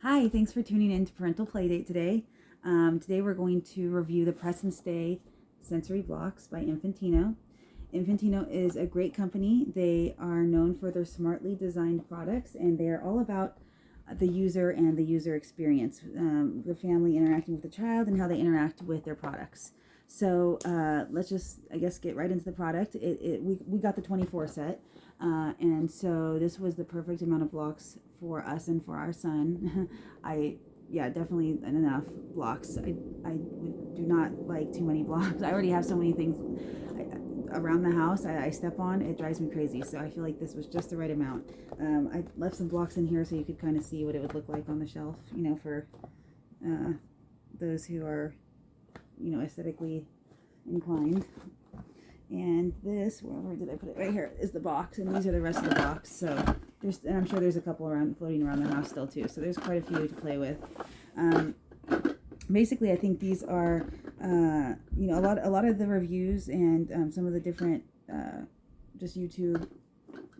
Hi, thanks for tuning in to Parental Playdate today. Today we're going to review the Press and Stay Sensory Blocks by Infantino. Infantino is a great company. They are known for their smartly designed products, and they are all about the user and the user experience, the family interacting with the child and how they interact with their products. So let's just, I guess, get right into the product. We got the 24 set, and so this was the perfect amount of blocks for us and for our son. Yeah, definitely enough blocks. I do not like too many blocks. I already have so many things around the house I step on. It drives me crazy. So I feel like this was just the right amount. I left some blocks in here so you could kind of see what it would look like on the shelf, for uh, those who are, aesthetically inclined. And this, where did I put it? Right here is the box, and these are the rest of the box. So and I'm sure there's a couple floating around the house still too. So there's quite a few to play with. Basically, I think these are, a lot of the reviews and some of the different just YouTube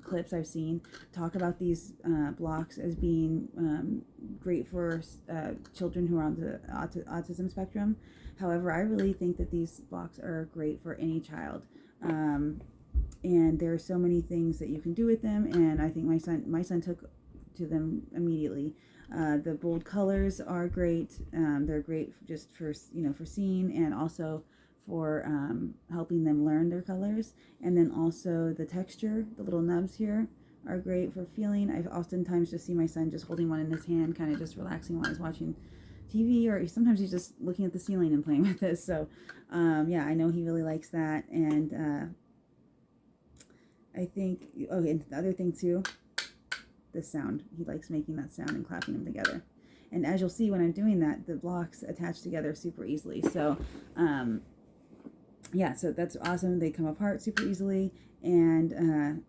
clips I've seen talk about these blocks as being great for children who are on the autism spectrum. However, I really think that these blocks are great for any child. And there are so many things that you can do with them, and I think my son took to them immediately. The bold colors are great. They're great just for seeing, and also for helping them learn their colors. And then also the texture, the little nubs here are great for feeling. I oftentimes just see my son just holding one in his hand, kind of just relaxing while he's watching TV, or sometimes he's just looking at the ceiling and playing with this. So yeah, I know he really likes that. And I think, and the other thing too, the sound. He likes making that sound and clapping them together. And as you'll see when I'm doing that, the blocks attach together super easily. So yeah, so that's awesome. They come apart super easily, and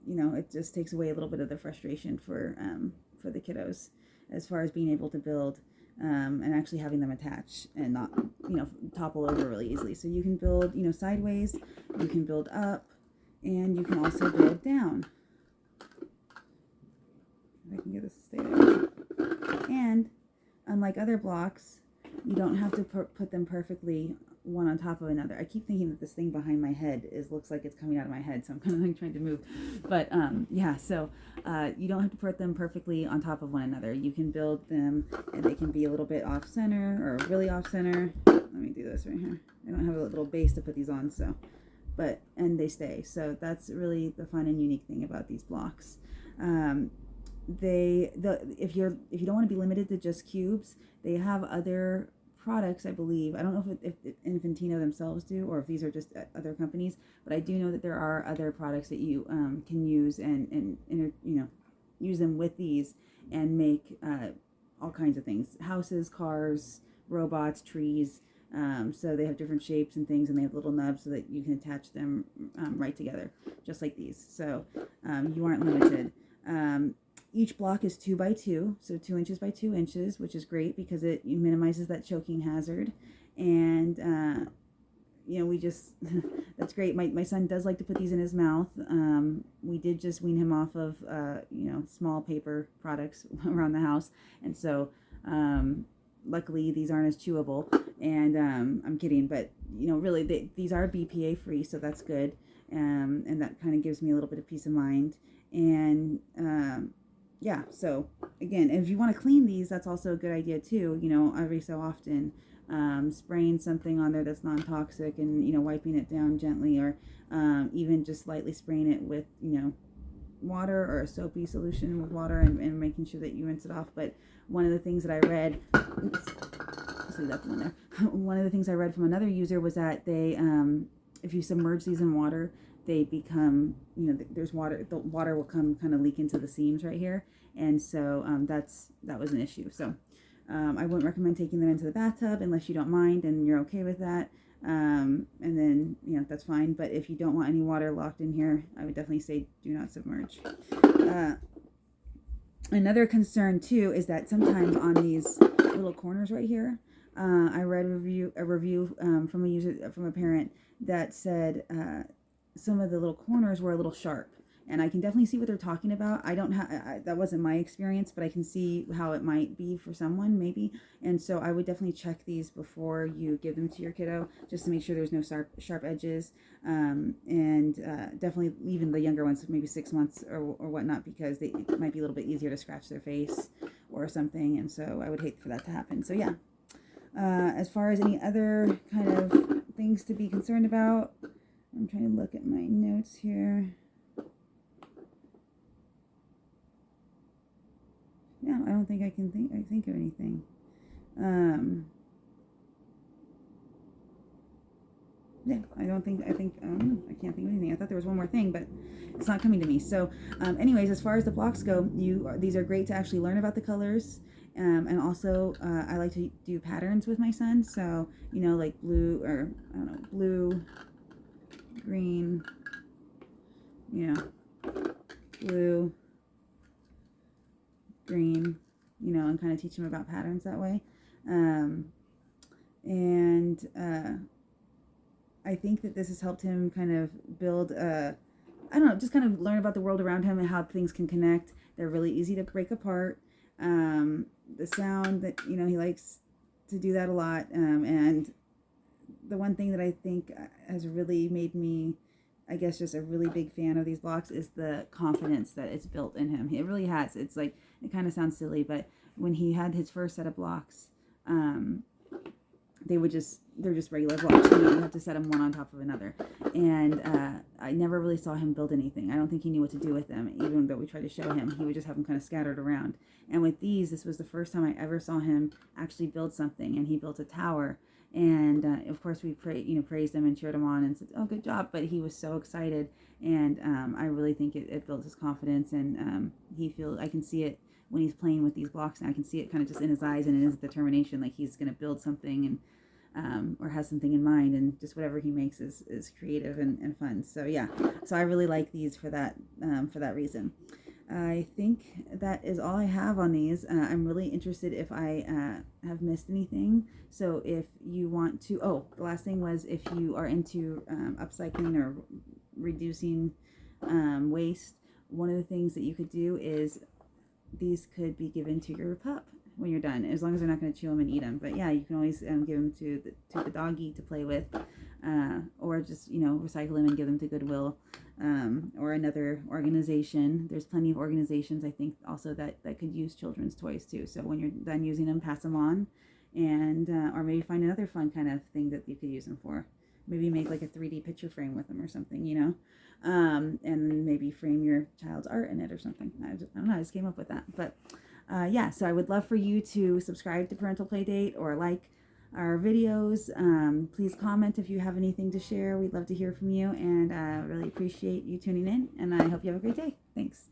it just takes away a little bit of the frustration for the kiddos as far as being able to build and actually having them attach and not topple over really easily. So you can build sideways, you can build up, and you can also build down. If I can get this to stay there. And unlike other blocks, you don't have to put them perfectly one on top of another. I keep thinking that this thing behind my head looks like it's coming out of my head, so I'm kind of like trying to move. But yeah, so you don't have to put them perfectly on top of one another. You can build them, and they can be a little bit off center or really off center. Let me do this right here. I don't have a little base to put these on, so and they stay. So that's really the fun and unique thing about these blocks. If you don't want to be limited to just cubes, they have other products, I believe. I don't know if Infantino themselves do, or if these are just other companies, but I do know that there are other products that you can use and use them with these and make all kinds of things: houses, cars, robots, trees. So they have different shapes and things, and they have little nubs so that you can attach them right together, just like these. So you aren't limited. Each block is 2 by 2, so 2 inches by 2 inches, which is great because it minimizes that choking hazard. And we just that's great. My son does like to put these in his mouth. We did just wean him off of small paper products around the house, and so luckily these aren't as chewable. And I'm kidding, but really these are BPA free, so that's good. And that kind of gives me a little bit of peace of mind. And yeah, so again, if you want to clean these, that's also a good idea too. Every so often, spraying something on there that's non-toxic and wiping it down gently, or even just lightly spraying it with water or a soapy solution with water, and making sure that you rinse it off. But one of the things that I read, see that one there. One of the things I read from another user was that they, if you submerge these in water, they become, there's water, the water will come kind of leak into the seams right here. And so that was an issue. So I wouldn't recommend taking them into the bathtub unless you don't mind and you're okay with that. And then, that's fine. But if you don't want any water locked in here, I would definitely say do not submerge. Another concern too is that sometimes on these little corners right here, I read a review from a parent that said some of the little corners were a little sharp, and I can definitely see what they're talking about. I don't have that wasn't my experience, but I can see how it might be for someone maybe. And so I would definitely check these before you give them to your kiddo, just to make sure there's no sharp edges, and definitely even the younger ones, maybe 6 months or whatnot, because it might be a little bit easier to scratch their face or something, and so I would hate for that to happen. So yeah. As far as any other kind of things to be concerned about, I'm trying to look at my notes here. Yeah, I don't think I can think of anything. Yeah, I can't think of anything. I thought there was one more thing, but it's not coming to me. So, anyways, as far as the blocks go, these are great to actually learn about the colors. And also, I like to do patterns with my son. So, like blue, or I don't know, blue, green, blue, green, and kind of teach him about patterns that way. I think that this has helped him kind of build, I don't know, just kind of learn about the world around him and how things can connect. They're really easy to break apart. The sound that, he likes to do that a lot. And the one thing that I think has really made me, I guess, just a really big fan of these blocks is the confidence that it's built in him. It really has. It's like, it kind of sounds silly, but when he had his first set of blocks, they're just regular blocks. You have to set them one on top of another. And I never really saw him build anything. I don't think he knew what to do with them, even though we tried to show him. He would just have them kind of scattered around. And with these, this was the first time I ever saw him actually build something. And he built a tower. And of course, we praised him and cheered him on and said, "Oh, good job!" But he was so excited, and I really think it built his confidence. And I can see it when he's playing with these blocks. And I can see it kind of just in his eyes and in his determination, like he's going to build something and or has something in mind, and just whatever he makes is creative and fun. So yeah, so I really like these for that reason. I think that is all I have on these. I'm really interested if I have missed anything. So if you want to, the last thing was, if you are into upcycling or reducing waste, one of the things that you could do is these could be given to your pup when you're done, as long as they're not going to chew them and eat them. But yeah, you can always give them to the doggy to play with, or just recycle them and give them to Goodwill, or another organization. There's plenty of organizations, I think, also that could use children's toys too. So when you're done using them, pass them on, and or maybe find another fun kind of thing that you could use them for. Maybe make like a 3D picture frame with them or something, and maybe frame your child's art in it or something. I don't know, I just came up with that. But yeah, so I would love for you to subscribe to Parental Playdate or like our videos. Please comment if you have anything to share. We'd love to hear from you, and really appreciate you tuning in, and I hope you have a great day. Thanks.